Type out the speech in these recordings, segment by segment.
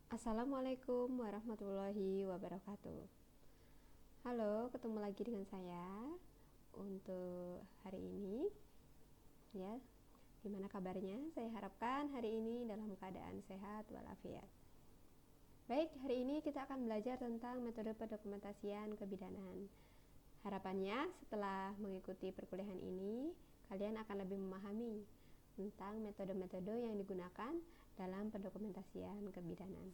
Assalamualaikum warahmatullahi wabarakatuh. Halo, ketemu lagi dengan saya untuk hari ini. Ya, gimana kabarnya? Saya harapkan hari ini dalam keadaan sehat walafiat. Baik, hari ini kita akan belajar tentang metode pendokumentasian kebidanan. Harapannya setelah mengikuti perkuliahan ini, kalian akan lebih memahami tentang metode-metode yang digunakan dalam pendokumentasian kebidanan.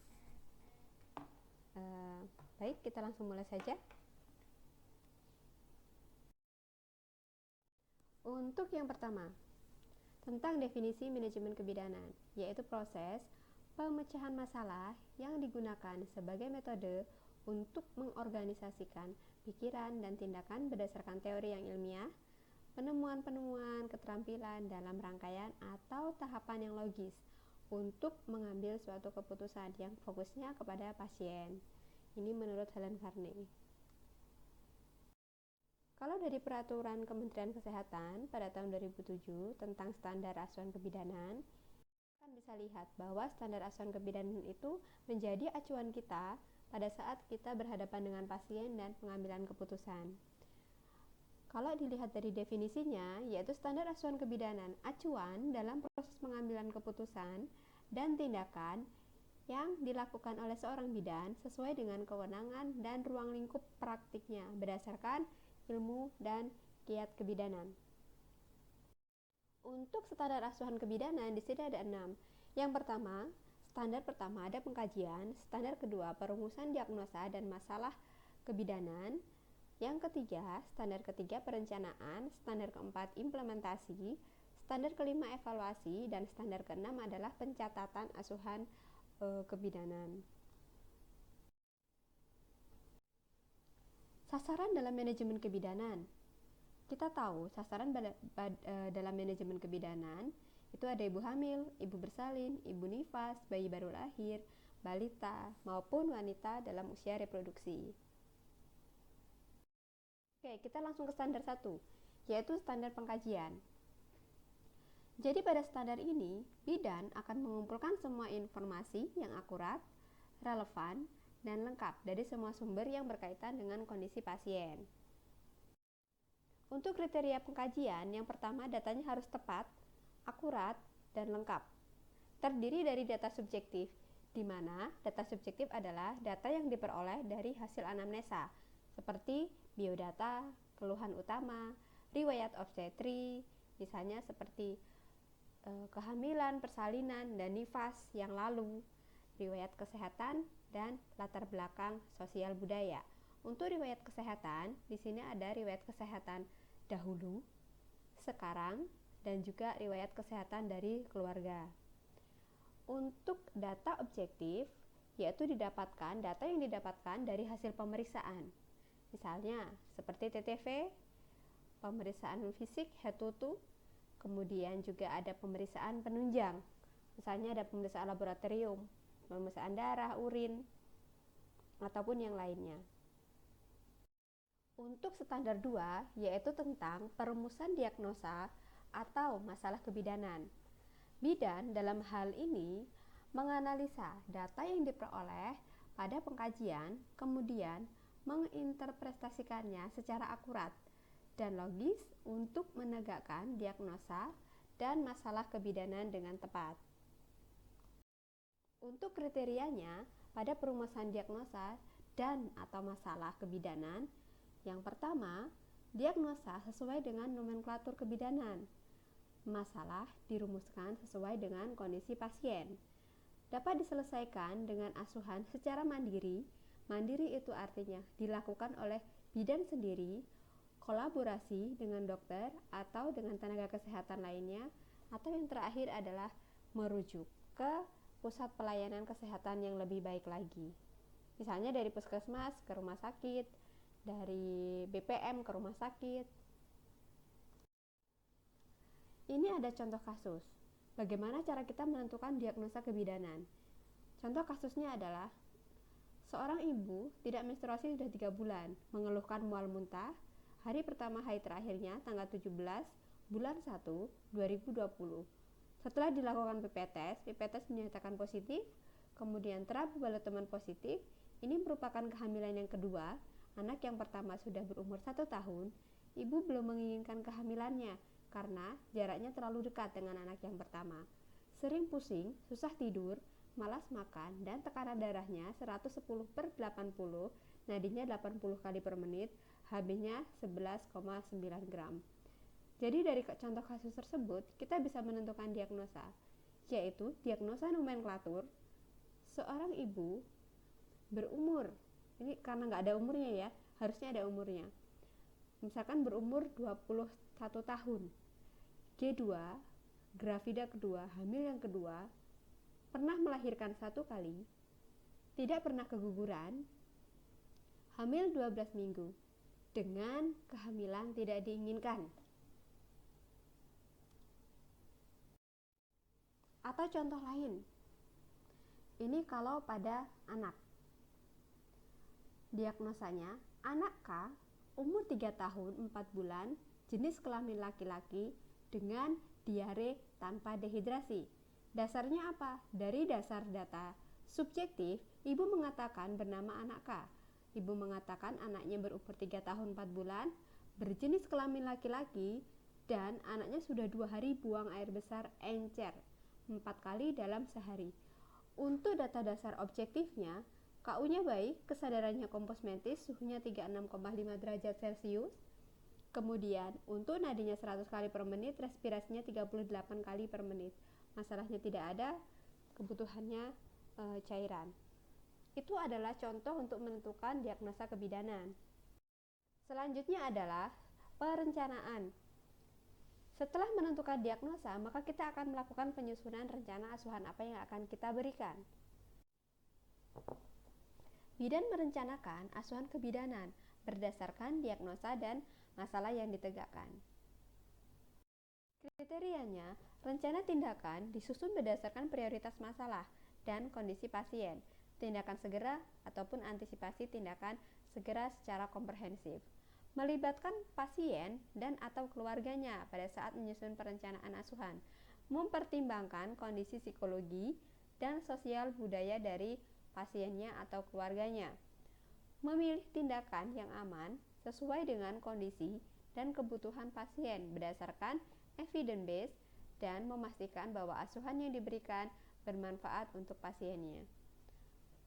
Baik, kita langsung mulai saja. Untuk yang pertama, tentang definisi manajemen kebidanan, yaitu proses pemecahan masalah yang digunakan sebagai metode untuk mengorganisasikan pikiran dan tindakan berdasarkan teori yang ilmiah, penemuan-penemuan keterampilan dalam rangkaian atau tahapan yang logis untuk mengambil suatu keputusan yang fokusnya kepada pasien. Ini menurut Helen Carney. Kalau dari peraturan Kementerian Kesehatan pada tahun 2007 tentang standar asuhan kebidanan, kan bisa lihat bahwa standar asuhan kebidanan itu menjadi acuan kita pada saat kita berhadapan dengan pasien dan pengambilan keputusan. Kalau dilihat dari definisinya, yaitu standar asuhan kebidanan acuan dalam proses pengambilan keputusan dan tindakan yang dilakukan oleh seorang bidan sesuai dengan kewenangan dan ruang lingkup praktiknya berdasarkan ilmu dan kiat kebidanan. Untuk standar asuhan kebidanan di sini ada 6. Yang pertama, standar pertama ada pengkajian, standar kedua perumusan diagnosa dan masalah kebidanan. Yang ketiga, standar ketiga perencanaan, standar keempat implementasi, standar kelima evaluasi, dan standar keenam adalah pencatatan asuhan kebidanan. Sasaran dalam manajemen kebidanan. Kita tahu sasaran dalam manajemen kebidanan itu ada ibu hamil, ibu bersalin, ibu nifas, bayi baru lahir, balita, maupun wanita dalam usia reproduksi. Oke, kita langsung ke standar 1, yaitu standar pengkajian. Jadi pada standar ini, bidan akan mengumpulkan semua informasi yang akurat, relevan, dan lengkap dari semua sumber yang berkaitan dengan kondisi pasien. Untuk kriteria pengkajian, yang pertama datanya harus tepat, akurat, dan lengkap. Terdiri dari data subjektif, di mana data subjektif adalah data yang diperoleh dari hasil anamnesa, seperti biodata, keluhan utama, riwayat obstetri, misalnya seperti kehamilan, persalinan, dan nifas yang lalu, riwayat kesehatan, dan latar belakang sosial budaya. Untuk riwayat kesehatan, di sini ada riwayat kesehatan dahulu, sekarang, dan juga riwayat kesehatan dari keluarga. Untuk data objektif, yaitu data yang didapatkan dari hasil pemeriksaan. Misalnya, seperti TTV, pemeriksaan fisik head to toe, kemudian juga ada pemeriksaan penunjang. Misalnya ada pemeriksaan laboratorium, pemeriksaan darah, urin, ataupun yang lainnya. Untuk standar 2, yaitu tentang perumusan diagnosa atau masalah kebidanan. Bidan dalam hal ini menganalisa data yang diperoleh pada pengkajian, kemudian menginterpretasikannya secara akurat dan logis untuk menegakkan diagnosa dan masalah kebidanan dengan tepat. Untuk kriterianya, pada perumusan diagnosa dan atau masalah kebidanan, yang pertama, diagnosa sesuai dengan nomenklatur kebidanan. Masalah dirumuskan sesuai dengan kondisi pasien. Dapat diselesaikan dengan asuhan secara mandiri. Mandiri itu artinya dilakukan oleh bidan sendiri, kolaborasi dengan dokter atau dengan tenaga kesehatan lainnya, atau yang terakhir adalah merujuk ke pusat pelayanan kesehatan yang lebih baik lagi. Misalnya dari puskesmas ke rumah sakit, dari BPM ke rumah sakit. Ini ada contoh kasus. Bagaimana cara kita menentukan diagnosa kebidanan? Contoh kasusnya adalah seorang ibu tidak menstruasi sudah 3 bulan, mengeluhkan mual muntah. Hari pertama haid terakhirnya tanggal 17 bulan 1 2020. Setelah dilakukan pipet tes menyatakan positif, Kemudian terapi balut teman positif, ini merupakan kehamilan yang kedua. Anak yang pertama sudah berumur 1 tahun, ibu belum menginginkan kehamilannya karena jaraknya terlalu dekat dengan anak yang pertama. Sering pusing, susah tidur, malas makan, dan tekanan darahnya 110/80, nadinya 80 kali per menit, HB-nya 11,9 gram. Jadi dari contoh kasus tersebut, kita bisa menentukan diagnosa, yaitu diagnosa nomenklatur. Seorang ibu berumur, ini karena nggak ada umurnya ya, harusnya ada umurnya. Misalkan berumur 21 tahun. G2, gravida kedua, hamil yang kedua, pernah melahirkan 1 kali, tidak pernah keguguran, hamil 12 minggu, dengan kehamilan tidak diinginkan. Atau contoh lain, ini kalau pada anak. Diagnosanya, anak K, umur 3 tahun 4 bulan, jenis kelamin laki-laki, dengan diare tanpa dehidrasi. Dasarnya apa? Dari dasar data subjektif, ibu mengatakan bernama anak K. Ibu mengatakan anaknya berumur 3 tahun 4 bulan, berjenis kelamin laki-laki, dan anaknya sudah 2 hari buang air besar encer 4 kali dalam sehari. Untuk data dasar objektifnya, KU-nya baik, kesadarannya komposmentis, suhunya 36,5 derajat Celcius. Kemudian, untuk nadinya 100 kali per menit, respirasinya 38 kali per menit. Masalahnya tidak ada, kebutuhannya cairan. Itu adalah contoh untuk menentukan diagnosa kebidanan. Selanjutnya adalah perencanaan. Setelah menentukan diagnosa, maka kita akan melakukan penyusunan rencana asuhan apa yang akan kita berikan. Bidan merencanakan asuhan kebidanan berdasarkan diagnosa dan masalah yang ditegakkan. Kriterianya, rencana tindakan disusun berdasarkan prioritas masalah dan kondisi pasien, tindakan segera ataupun antisipasi tindakan segera secara komprehensif. Melibatkan pasien dan atau keluarganya pada saat menyusun perencanaan asuhan, mempertimbangkan kondisi psikologi dan sosial budaya dari pasiennya atau keluarganya, memilih tindakan yang aman sesuai dengan kondisi dan kebutuhan pasien berdasarkan evidence base dan memastikan bahwa asuhan yang diberikan bermanfaat untuk pasiennya.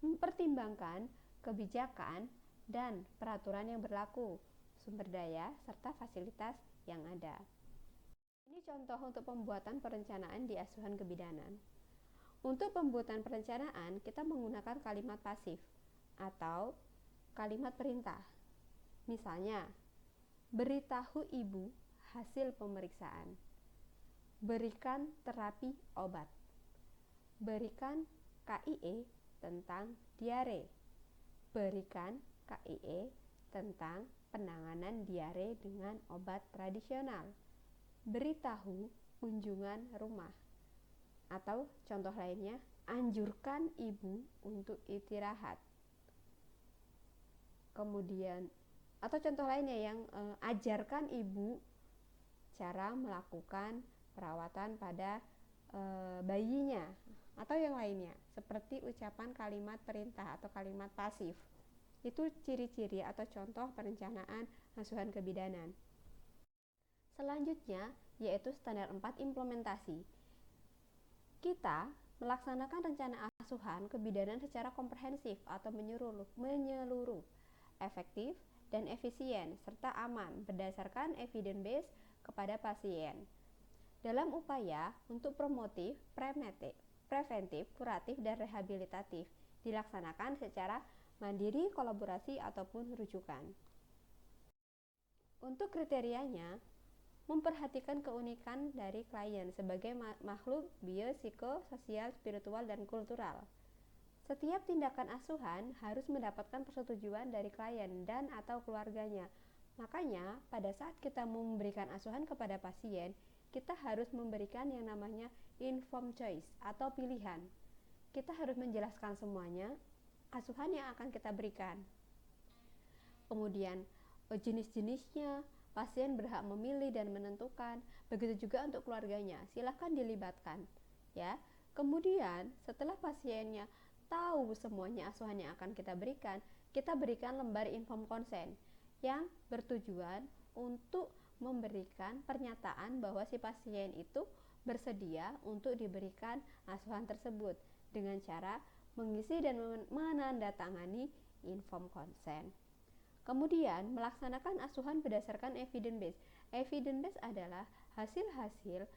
Mempertimbangkan kebijakan dan peraturan yang berlaku, sumber daya, serta fasilitas yang ada. Ini contoh untuk pembuatan perencanaan di asuhan kebidanan. Untuk pembuatan perencanaan, kita menggunakan kalimat pasif atau kalimat perintah. Misalnya, beritahu ibu hasil pemeriksaan, berikan terapi obat, berikan KIE tentang diare, berikan KIE tentang penanganan diare dengan obat tradisional, beritahu kunjungan rumah. Atau contoh lainnya, anjurkan ibu untuk istirahat. Kemudian, atau contoh lainnya yang ajarkan ibu cara melakukan perawatan pada bayinya, atau yang lainnya, seperti ucapan kalimat perintah atau kalimat pasif. Itu ciri-ciri atau contoh perencanaan asuhan kebidanan. Selanjutnya, yaitu standar 4 implementasi. Kita melaksanakan rencana asuhan kebidanan secara komprehensif atau menyeluruh, efektif dan efisien, serta aman berdasarkan evidence base kepada pasien. Dalam upaya untuk promotif, preventif, kuratif, dan rehabilitatif dilaksanakan secara mandiri, kolaborasi, ataupun rujukan. Untuk kriterianya, memperhatikan keunikan dari klien sebagai makhluk biopsikososial, spiritual, dan kultural. Setiap tindakan asuhan harus mendapatkan persetujuan dari klien dan atau keluarganya. Makanya, pada saat kita memberikan asuhan kepada pasien, kita harus memberikan yang namanya informed choice atau pilihan. Kita harus menjelaskan semuanya asuhan yang akan kita berikan. Kemudian, jenis-jenisnya, pasien berhak memilih dan menentukan. Begitu juga untuk keluarganya, silakan dilibatkan, ya. Kemudian setelah pasiennya tahu semuanya asuhan yang akan kita berikan lembar inform consent yang bertujuan untuk memberikan pernyataan bahwa si pasien itu bersedia untuk diberikan asuhan tersebut dengan cara mengisi dan menandatangani inform consent. Kemudian, melaksanakan asuhan berdasarkan evidence base. Evidence base adalah hasil-hasil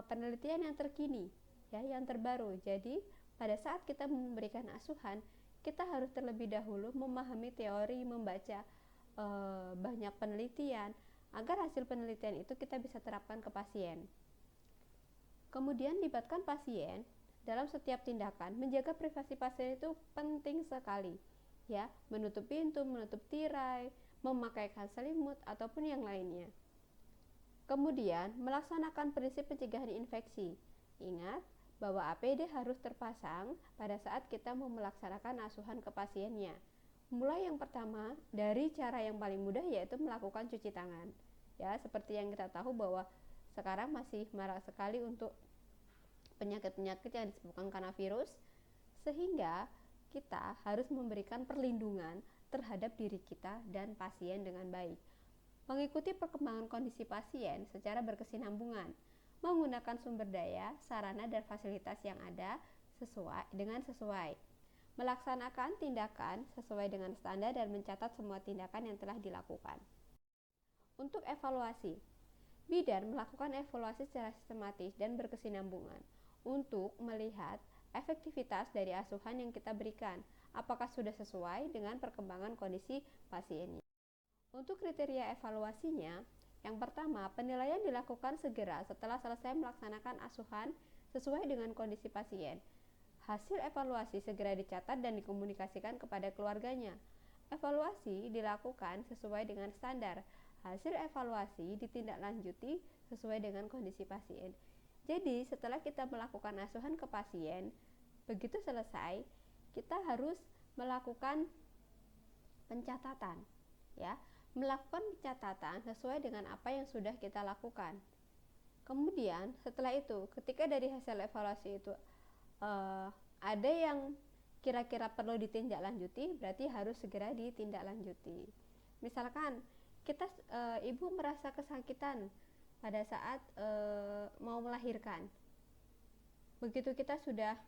penelitian yang terkini, ya, yang terbaru. Jadi, pada saat kita memberikan asuhan, kita harus terlebih dahulu memahami teori, membaca banyak penelitian agar hasil penelitian itu kita bisa terapkan ke pasien. Kemudian libatkan pasien dalam setiap tindakan. Menjaga privasi pasien itu penting sekali, ya, menutup pintu, menutup tirai, memakaikan selimut ataupun yang lainnya. Kemudian melaksanakan prinsip pencegahan infeksi. Ingat bahwa APD harus terpasang pada saat kita mau melaksanakan asuhan ke pasiennya. Mulai yang pertama dari cara yang paling mudah, yaitu melakukan cuci tangan. Ya, seperti yang kita tahu bahwa sekarang masih marak sekali untuk penyakit-penyakit yang disebabkan karena virus, sehingga kita harus memberikan perlindungan terhadap diri kita dan pasien dengan baik. Mengikuti perkembangan kondisi pasien secara berkesinambungan, menggunakan sumber daya, sarana, dan fasilitas yang ada sesuai. Melaksanakan tindakan sesuai dengan standar dan mencatat semua tindakan yang telah dilakukan. Untuk evaluasi, bidan melakukan evaluasi secara sistematis dan berkesinambungan untuk melihat efektivitas dari asuhan yang kita berikan, apakah sudah sesuai dengan perkembangan kondisi pasiennya. Untuk kriteria evaluasinya, yang pertama, penilaian dilakukan segera setelah selesai melaksanakan asuhan sesuai dengan kondisi pasien. Hasil evaluasi segera dicatat dan dikomunikasikan kepada keluarganya. Evaluasi dilakukan sesuai dengan standar. Hasil evaluasi ditindaklanjuti sesuai dengan kondisi pasien. Jadi, setelah kita melakukan asuhan ke pasien, begitu selesai, kita harus melakukan pencatatan, ya. Melakukan pencatatan sesuai dengan apa yang sudah kita lakukan. Kemudian, setelah itu, ketika dari hasil evaluasi itu ada yang kira-kira perlu ditindaklanjuti, berarti harus segera ditindaklanjuti. Misalkan kita ibu merasa kesakitan pada saat mau melahirkan. Begitu kita sudah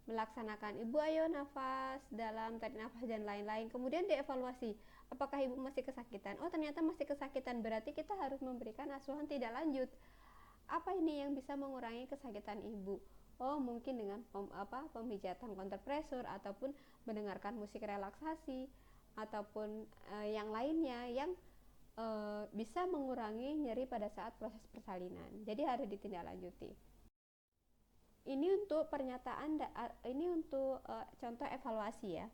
melaksanakan, ibu ayo nafas dalam, tarik nafas dan lain-lain. Kemudian dievaluasi, apakah ibu masih kesakitan? Oh, ternyata masih kesakitan, berarti kita harus memberikan asuhan tidak lanjut. Apa ini yang bisa mengurangi kesakitan ibu? Oh, mungkin dengan pemijatan kontrapresur ataupun mendengarkan musik relaksasi ataupun yang lainnya yang bisa mengurangi nyeri pada saat proses persalinan. Jadi harus ditindaklanjuti. Ini untuk contoh evaluasi, ya.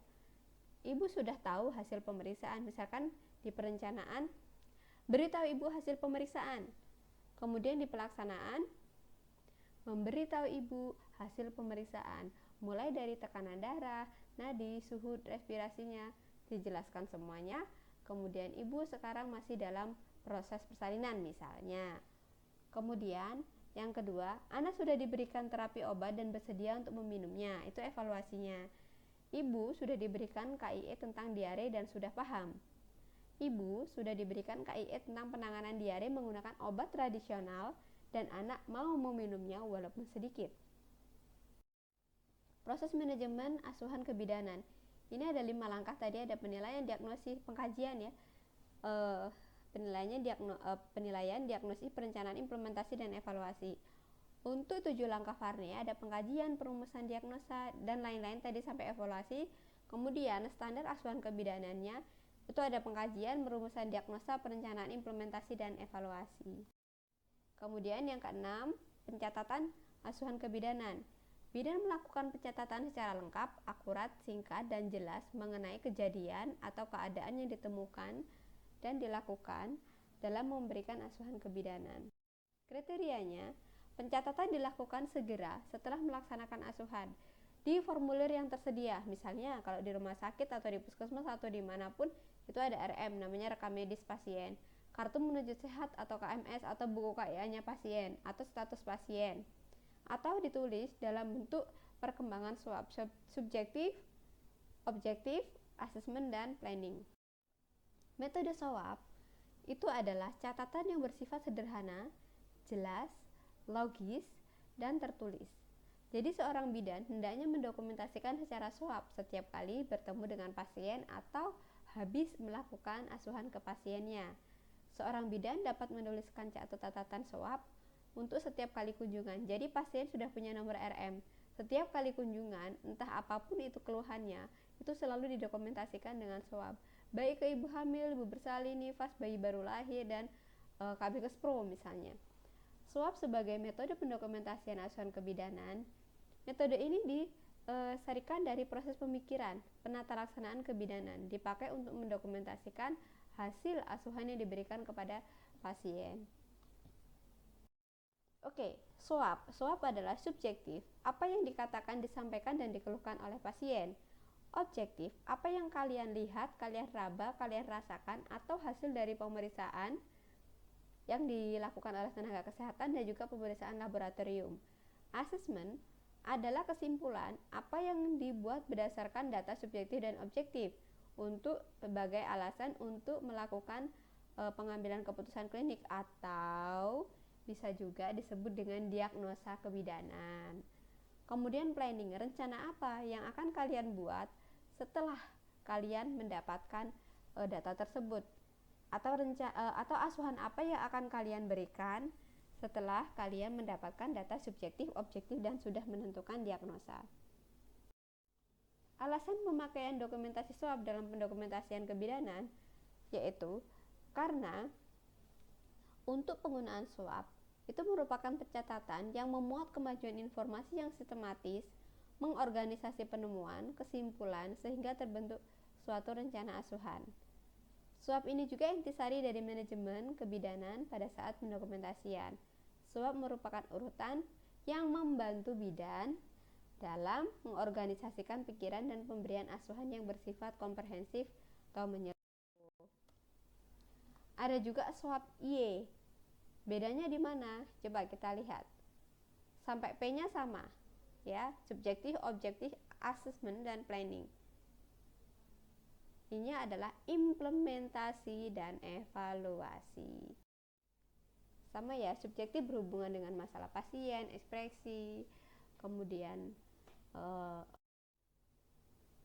Ibu sudah tahu hasil pemeriksaan, misalkan di perencanaan beritahu ibu hasil pemeriksaan. Kemudian di pelaksanaan memberitahu ibu hasil pemeriksaan, mulai dari tekanan darah, nadi, suhu respirasinya, dijelaskan semuanya. Kemudian ibu sekarang masih dalam proses persalinan misalnya. Kemudian yang kedua, anak sudah diberikan terapi obat dan bersedia untuk meminumnya, itu evaluasinya. Ibu sudah diberikan KIE tentang diare dan sudah paham. Ibu sudah diberikan KIE tentang penanganan diare menggunakan obat tradisional dan anak mau meminumnya walaupun sedikit. Proses manajemen asuhan kebidanan. Ini ada 5 langkah tadi, ada penilaian, diagnosis, pengkajian, ya. Penilaian, diagnosis, perencanaan, implementasi, dan evaluasi. Untuk 7 langkah Varney ada pengkajian, perumusan diagnosa, dan lain-lain tadi sampai evaluasi. Kemudian standar asuhan kebidanannya itu ada pengkajian, perumusan diagnosa, perencanaan, implementasi, dan evaluasi. Kemudian yang keenam, pencatatan asuhan kebidanan. Bidan melakukan pencatatan secara lengkap, akurat, singkat, dan jelas mengenai kejadian atau keadaan yang ditemukan dan dilakukan dalam memberikan asuhan kebidanan. Kriterianya, pencatatan dilakukan segera setelah melaksanakan asuhan di formulir yang tersedia. Misalnya kalau di rumah sakit atau di puskesmas atau dimanapun itu ada RM, namanya rekam medis pasien, kartu menuju sehat atau KMS atau buku KIA-nya pasien atau status pasien. atau ditulis dalam bentuk perkembangan SWOT, subjektif, objektif, assessment, dan planning. Metode SWOT itu adalah catatan yang bersifat sederhana, jelas, logis, dan tertulis. Jadi seorang bidan hendaknya mendokumentasikan secara SWOT setiap kali bertemu dengan pasien atau habis melakukan asuhan ke pasiennya. Seorang bidan dapat menuliskan catatan SWOT untuk setiap kali kunjungan. Jadi pasien sudah punya nomor RM. Setiap kali kunjungan, entah apapun itu keluhannya, itu selalu didokumentasikan dengan SWOT. Baik ke ibu hamil, ibu bersalin, nifas, bayi baru lahir, dan KB Kespro misalnya. SWOT sebagai metode pendokumentasian asuhan kebidanan. Metode ini disarikan dari proses pemikiran, penata laksanaan kebidanan, dipakai untuk mendokumentasikan hasil asuhan yang diberikan kepada pasien. Oke, SWOT. SWOT adalah subjektif, apa yang dikatakan, disampaikan, dan dikeluhkan oleh pasien. Objektif, apa yang kalian lihat, kalian raba, kalian rasakan, atau hasil dari pemeriksaan yang dilakukan oleh tenaga kesehatan dan juga pemeriksaan laboratorium. Assessment adalah kesimpulan apa yang dibuat berdasarkan data subjektif dan objektif untuk sebagai alasan untuk melakukan pengambilan keputusan klinik, atau bisa juga disebut dengan diagnosa kebidanan. Kemudian planning, rencana apa yang akan kalian buat setelah kalian mendapatkan data tersebut, atau asuhan apa yang akan kalian berikan setelah kalian mendapatkan data subjektif, objektif, dan sudah menentukan diagnosa. Alasan pemakaian dokumentasi SWOT dalam pendokumentasian kebidanan yaitu karena untuk penggunaan SWOT itu merupakan pencatatan yang memuat kemajuan informasi yang sistematis, mengorganisasi penemuan, kesimpulan, sehingga terbentuk suatu rencana asuhan. SWOT ini juga intisari dari manajemen kebidanan pada saat pendokumentasian. SWOT merupakan urutan yang membantu bidan dalam mengorganisasikan pikiran dan pemberian asuhan yang bersifat komprehensif atau menyeluruh. Ada juga SWOT Y. Bedanya di mana? Coba kita lihat. Sampai P-nya sama, ya, subjektif, objektif, assessment, dan planning. Ini adalah implementasi dan evaluasi. Sama ya, subjektif berhubungan dengan masalah pasien, ekspresi, kemudian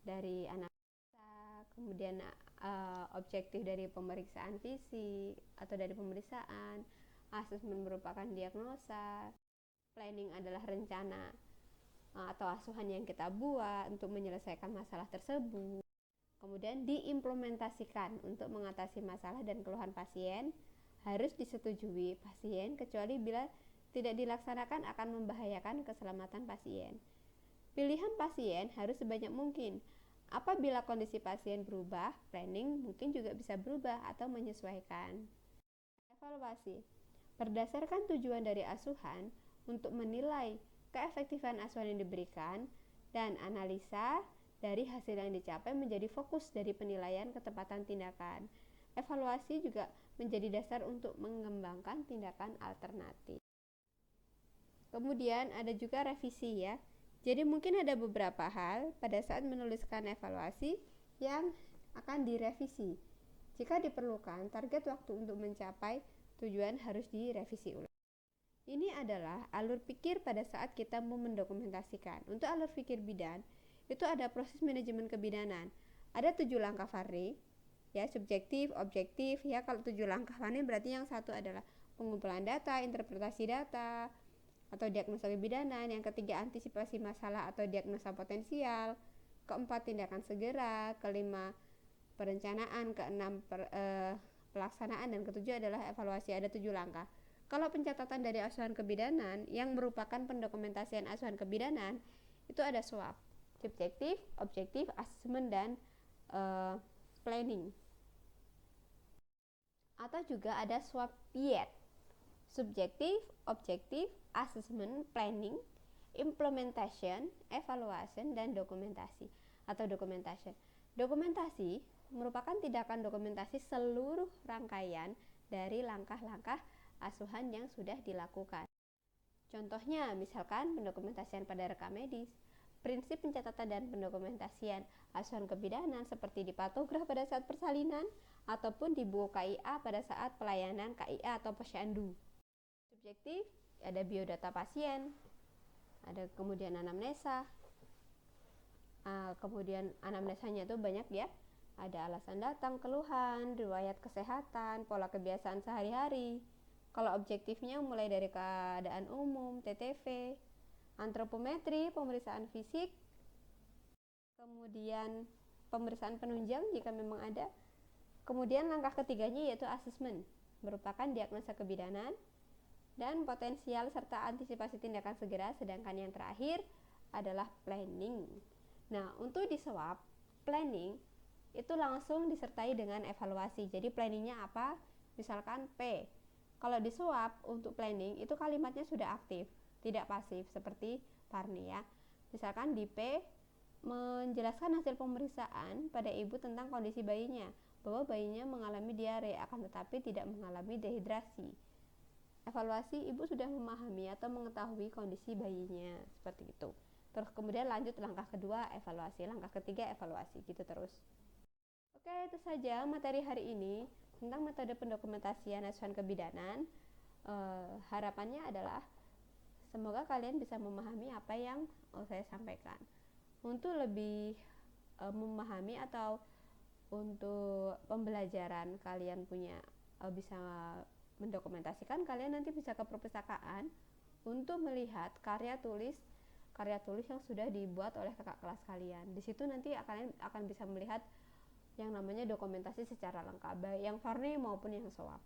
dari analisa, kemudian objektif dari pemeriksaan fisik atau dari pemeriksaan, asesmen merupakan diagnosa, planning adalah rencana atau asuhan yang kita buat untuk menyelesaikan masalah tersebut. Kemudian diimplementasikan untuk mengatasi masalah dan keluhan pasien, harus disetujui pasien kecuali bila tidak dilaksanakan akan membahayakan keselamatan pasien. Pilihan pasien harus sebanyak mungkin. Apabila kondisi pasien berubah, planning mungkin juga bisa berubah atau menyesuaikan. Evaluasi berdasarkan tujuan dari asuhan untuk menilai keefektifan asuhan yang diberikan, dan analisa dari hasil yang dicapai menjadi fokus dari penilaian ketepatan tindakan. Evaluasi juga menjadi dasar untuk mengembangkan tindakan alternatif. Kemudian ada juga revisi ya. Jadi mungkin ada beberapa hal pada saat menuliskan evaluasi yang akan direvisi. Jika diperlukan, target waktu untuk mencapai tujuan harus direvisi ulang. Ini adalah alur pikir pada saat kita mau mendokumentasikan. Untuk alur pikir bidan, itu ada proses manajemen kebidanan. Ada 7 langkah Varney, ya, subjektif, objektif, ya. Kalau 7 langkah Varney berarti yang satu adalah pengumpulan data, interpretasi data, atau diagnosa kebidanan. Yang ketiga, antisipasi masalah atau diagnosa potensial. Keempat, tindakan segera. Kelima, perencanaan. Keenam, pelaksanaan. Dan ketujuh adalah evaluasi. Ada 7 langkah. Kalau pencatatan dari asuhan kebidanan yang merupakan pendokumentasian asuhan kebidanan, itu ada SWOT, subjektif, objektif, assessment, dan planning. Atau juga ada SWOT PIET, subjektif, objektif, assessment, planning, implementation, evaluation, dan dokumentasi atau documentation. Dokumentasi merupakan tindakan dokumentasi seluruh rangkaian dari langkah-langkah asuhan yang sudah dilakukan. Contohnya, misalkan pendokumentasian pada rekam medis, prinsip pencatatan dan pendokumentasian acuan kebidanan seperti di patograf pada saat persalinan ataupun di buku KIA pada saat pelayanan KIA atau posyandu. Subjektif, ada biodata pasien, ada kemudian anamnesa. Kemudian anamnesanya itu banyak ya, ada alasan datang, keluhan, riwayat kesehatan, pola kebiasaan sehari-hari. Kalau objektifnya mulai dari keadaan umum, TTV, antropometri, pemeriksaan fisik, kemudian pemeriksaan penunjang jika memang ada. Kemudian langkah ketiganya yaitu asesmen, merupakan diagnosa kebidanan dan potensial serta antisipasi tindakan segera, sedangkan yang terakhir adalah planning. Nah, untuk di swab, planning itu langsung disertai dengan evaluasi. Jadi planningnya apa? Misalkan P. Kalau di swab untuk planning itu kalimatnya sudah aktif, tidak pasif seperti Parni ya. Misalkan di P menjelaskan hasil pemeriksaan pada ibu tentang kondisi bayinya, bahwa bayinya mengalami diare akan tetapi tidak mengalami dehidrasi. Evaluasi, ibu sudah memahami atau mengetahui kondisi bayinya, seperti itu. Terus kemudian lanjut langkah kedua evaluasi, langkah ketiga evaluasi, gitu terus. Oke, itu saja materi hari ini tentang metode pendokumentasian acuan kebidanan. Harapannya adalah semoga kalian bisa memahami apa yang saya sampaikan. Untuk lebih memahami atau untuk pembelajaran kalian punya bisa mendokumentasikan, kalian nanti bisa ke perpustakaan untuk melihat karya tulis yang sudah dibuat oleh kakak kelas kalian. Di situ nanti akan bisa melihat yang namanya dokumentasi secara lengkap, baik yang Farni maupun yang SOAP.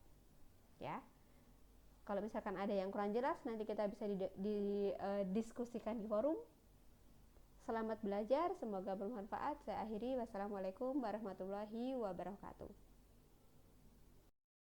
Ya. Kalau misalkan ada yang kurang jelas, nanti kita bisa didiskusikan di forum. Selamat belajar, semoga bermanfaat. Saya akhiri, wassalamualaikum warahmatullahi wabarakatuh.